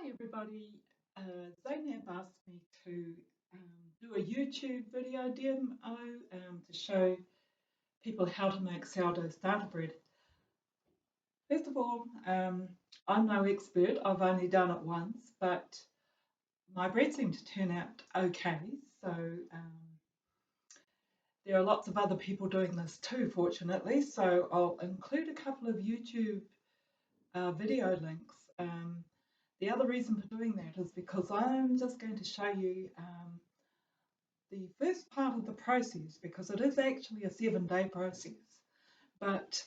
Hi everybody, Zainab asked me to do a YouTube video demo to show people how to make sourdough starter bread. First of all, I'm no expert, I've only done it once, but my bread seemed to turn out okay, so there are lots of other people doing this too, fortunately, so I'll include a couple of YouTube video links. The other reason for doing that is because I'm just going to show you the first part of the process, because it is actually a 7-day process. But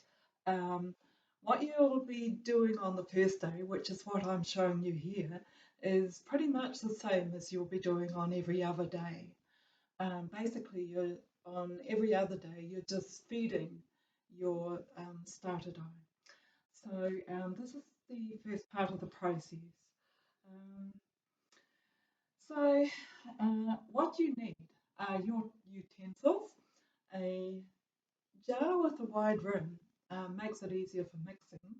what you'll be doing on the first day, which is what I'm showing you here, is pretty much the same as you'll be doing on every other day. Basically, on every other day, you're just feeding your starter dough. So this is the first part of the process. Um, what you need are your utensils. A jar with a wide rim makes it easier for mixing.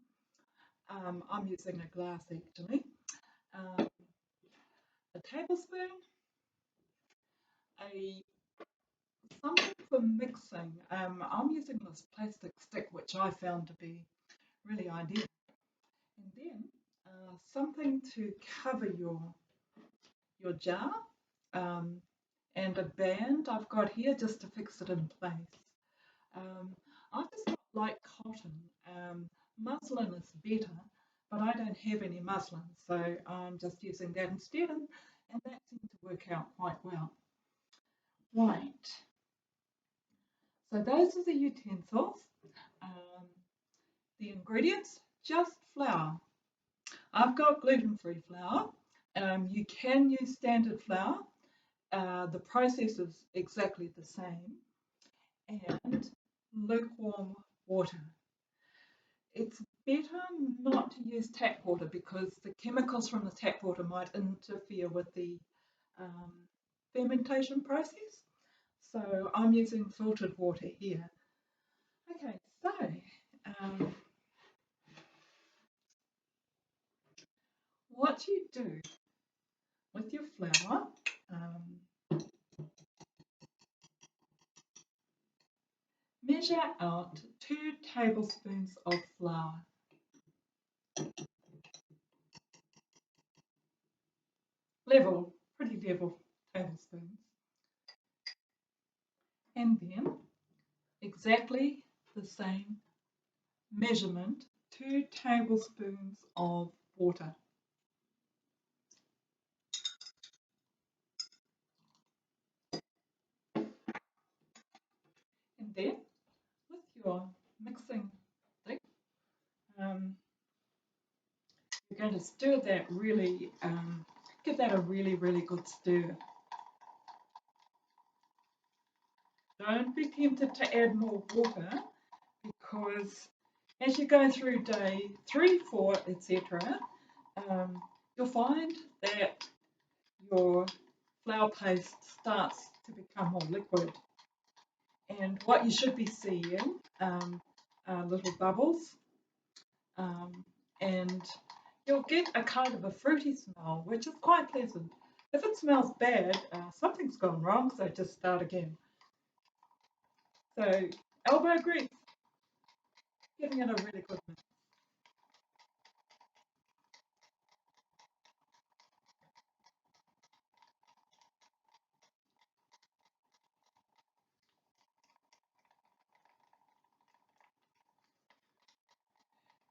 I'm using a glass actually. Um, a tablespoon, a something for mixing. I'm using this plastic stick, which I found to be really ideal. And then something to cover your jar, and a band I've got here just to fix it in place. I've just got light cotton. Muslin is better, but I don't have any muslin, so I'm just using that instead, and that seemed to work out quite well. Right, so those are the utensils. Um, the ingredients, just flour. I've got gluten-free flour. You can use standard flour. The process is exactly the same, and lukewarm water. It's better not to use tap water because the chemicals from the tap water might interfere with the um, fermentation process. So I'm using filtered water here. Okay, so what you do with your flour, measure out 2 tablespoons of flour. Level, pretty level tablespoons. And then exactly the same measurement, 2 tablespoons of water. And then with your mixing thing, you're going to stir that really, give that a really, really good stir. Don't be tempted to add more water, because as you go through day 3, 4, etc., you'll find that your flour paste starts to become more liquid. And what you should be seeing are little bubbles, and you'll get a kind of a fruity smell, which is quite pleasant. If it smells bad, something's gone wrong, so just start again. So elbow grease, giving it a really good mix.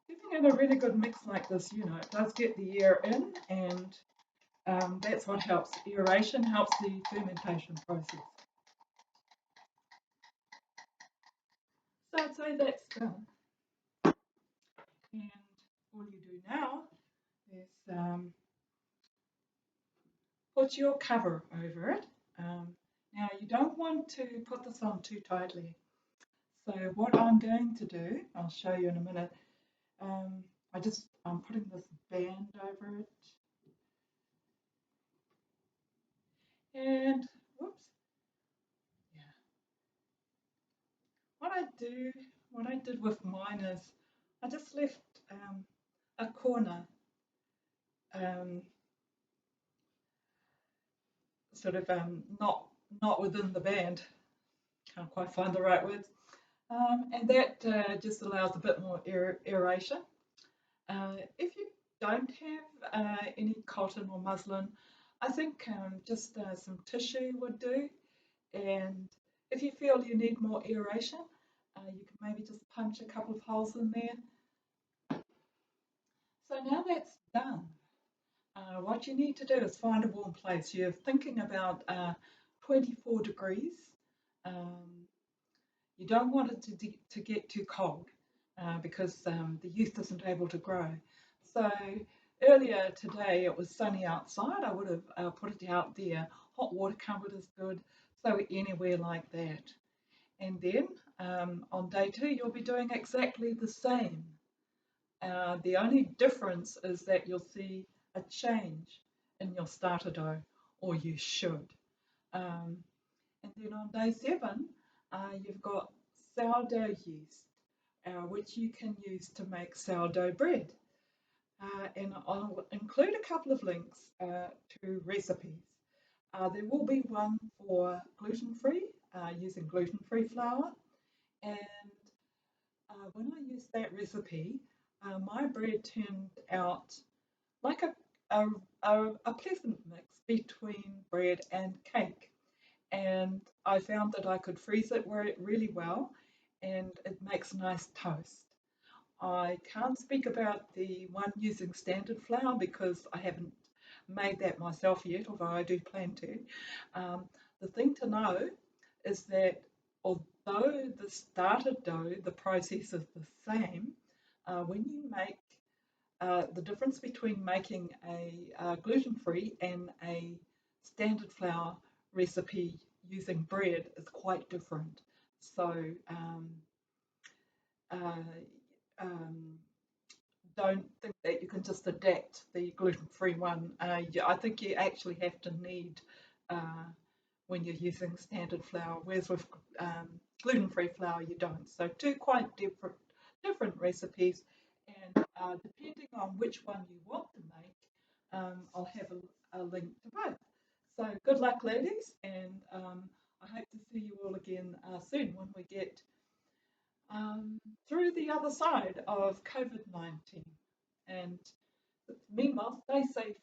Giving it a really good mix like this, it does get the air in, and that's what helps. Aeration helps the fermentation process. So I'd say that's done. And all you do now is put your cover over it. Now you don't want to put this on too tightly. So what I'm going to do, I'll show you in a minute. I'm putting this band over it. And whoops. Yeah. What I did with mine is I just left a corner sort of not within the band. Can't quite find the right words. And that just allows a bit more aeration. If you don't have any cotton or muslin, I think just some tissue would do. And if you feel you need more aeration, you can maybe just punch a couple of holes in there. So now that's done, what you need to do is find a warm place. You're thinking about 24 degrees. Um, you don't want it to get too cold because the yeast isn't able to grow. So earlier today it was sunny outside. I would have put it out there. Hot water cupboard is good. So anywhere like that. And then on day two you'll be doing exactly the same. The only difference is that you'll see a change in your starter dough, or you should. Um, and then on day seven, you've got sourdough yeast, which you can use to make sourdough bread. And I'll include a couple of links to recipes. There will be one for gluten-free, using gluten-free flour. And when I used that recipe, my bread turned out like a pleasant mix between bread and cake. And I found that I could freeze it really well and it makes nice toast. I can't speak about the one using standard flour because I haven't made that myself yet, although I do plan to. The thing to know is that although the starter dough, the process is the same, when you make the difference between making a gluten-free and a standard flour recipe using bread is quite different. So uh, um, don't think that you can just adapt the gluten-free one. I think you actually have to knead uh, when you're using standard flour, whereas with gluten-free flour you don't. So two quite different recipes, and depending on which one you want to make, I'll have a link to both. So good luck, ladies, and I hope to see you all again soon when we get through the other side of COVID-19. And meanwhile, stay safe